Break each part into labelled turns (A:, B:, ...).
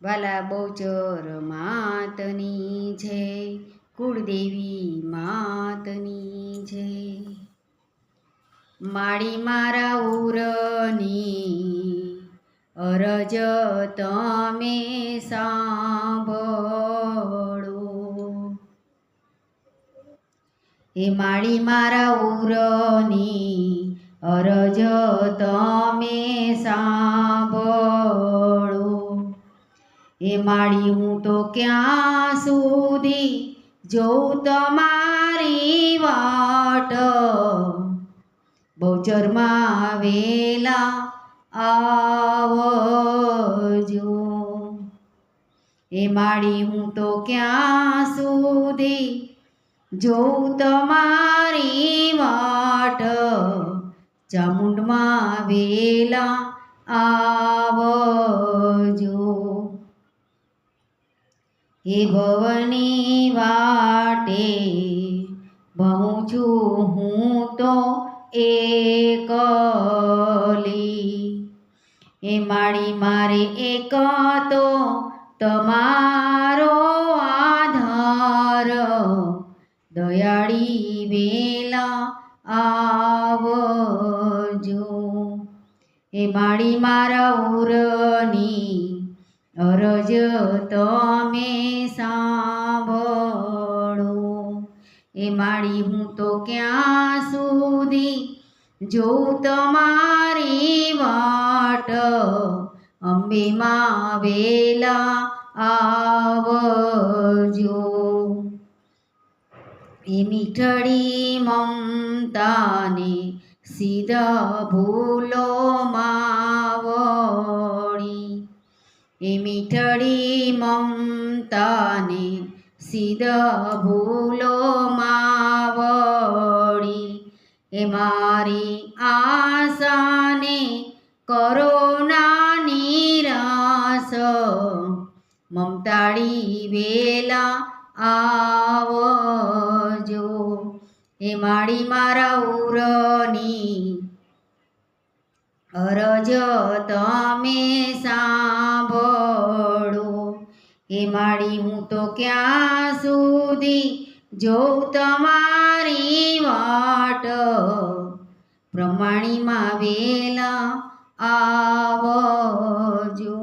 A: વાલા બહુચર માતની જય, કુળદેવી માતની જય. માળી મારા ઉરની અરજ તમે સાંભળો. એ માળી મારા ઉરની અરજ તમે સાંભળો. એ માળી હું તો ક્યાં સુધી જોઉં તમારી વાટ, બહુચરમાં વેલા આવજો. એ માળી હું તો ક્યાં સુધી જોઉં તમારી વાટ, ચામુંડમાં વેલા આવજો. એ ભવની વાટે ભમું છું હું તો એકલી. એ માળી મારે એક તો તમારો આધાર, દયાળી વેલા આવજો. એ માળી મારા ઉરની અરજ તમે સાંભળો. એ માળી હું તો ક્યાં સુધી જોઉં તમારી વાટ, અંબે માં વેલા આવજો. એ મીઠડી મમતાને સીધા ભૂલો માવળી. એ મીઠડી મમતાને સીધા ભૂલો માવળી. એ મારી આશાને કરો ના નિરાશ, મમતાળી વેલા આવજો. એ માળી મારા ઉરની અરજ તમે સાંભળો. એ માળી હું તો ક્યાં સુધી જોઉં તમારી વાટ, પ્રમાણીમાં વેલા આવજો.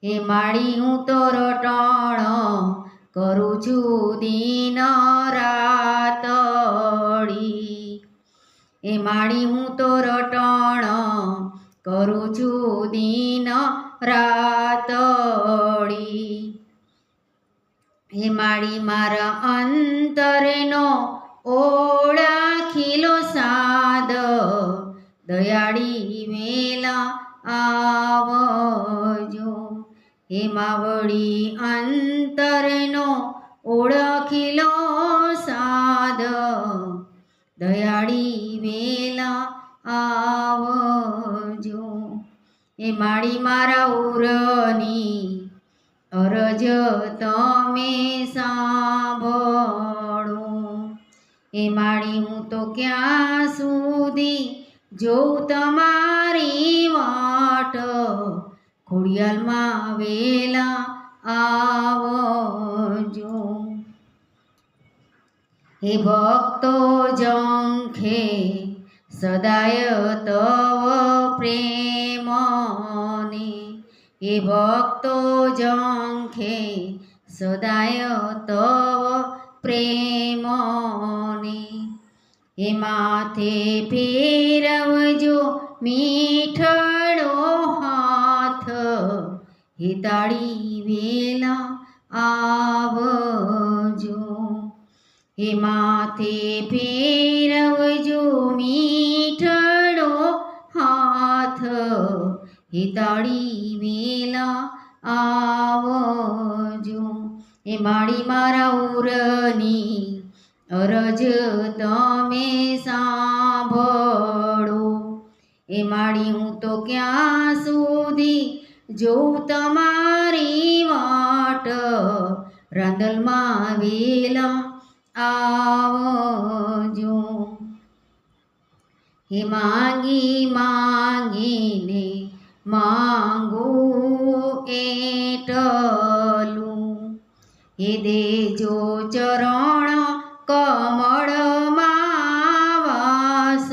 A: એ માળી હું તો રટણ કરું છું દિન રાતડી. એ માળી હું તો રટણ કરું છું દિન રાતડી. એ માળી મારા અંતરનો ઓળખીલો સાદ, દયાળી વેલા આવજો. હે માવળી અંતરનો ઓળખીલો સાદ, દયાળી વેલા આવજો. એ માળી મારા ઉરની અરજ તમે સાંભળો. એ માળી હું તો ક્યાં સુધી જોઉં તમારી વાટ, ખોડિયાલમાં વેલા આવજો. હે ભક્તો ઝંખે સદાય તવ પ્રેમને. હે ભક્તો ઝંખે સદાય તવ પ્રેમને. હે માથે ફેરવજો મીઠડો હાથ, હે તાળી વેલા આવજો. હે માથે ફેરવજો મીઠડો હાથ, હે તાળી વેલા આવજો. એ માળી મારા ઉરની અરજ તમે સાંભળો. એ માળી હું તો ક્યાં સુધી જોઉં તમારી વાટ, રાંદલમાં વેલા આવજો. હે માંગી માંગીને માંગું એટ હે દેજો ચરણ કમળમાં વાસ,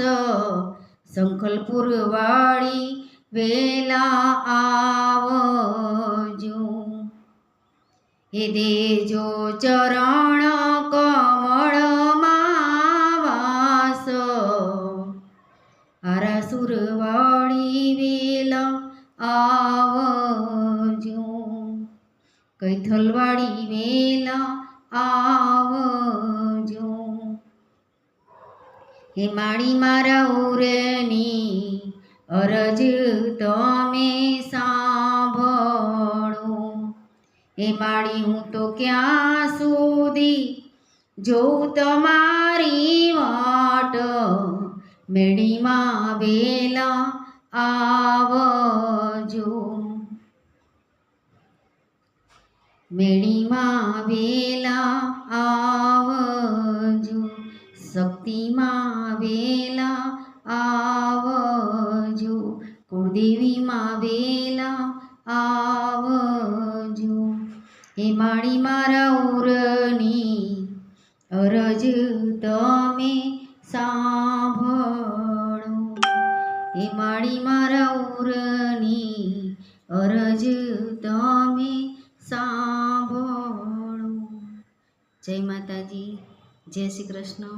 A: સંખલપુર વાળી વેલા આવજો. હે દેજો ચરણ કમળમાં વાસ, આરાસુર વાળી વેલા આવજો. કૈથલવાળી વેલા આવજો. હે માળી મારા ઉરની અરજ તમે સાંભળો. હે માળી હું તો ક્યાં સુધી જોઉં તમારી વાટ, મેળીમાં વેલા આવજો. મેળીમાં વેલા આવજો, શક્તિમાં વેલા આવજો, કુળદેવીમાં વેલા આવજો. હે માળી મારા ઉરની અરજ તમે સાંભળો. હે માળી મારા ઉરની અરજ તમે સાંભળો. જય માતાજી, જય શ્રી કૃષ્ણ.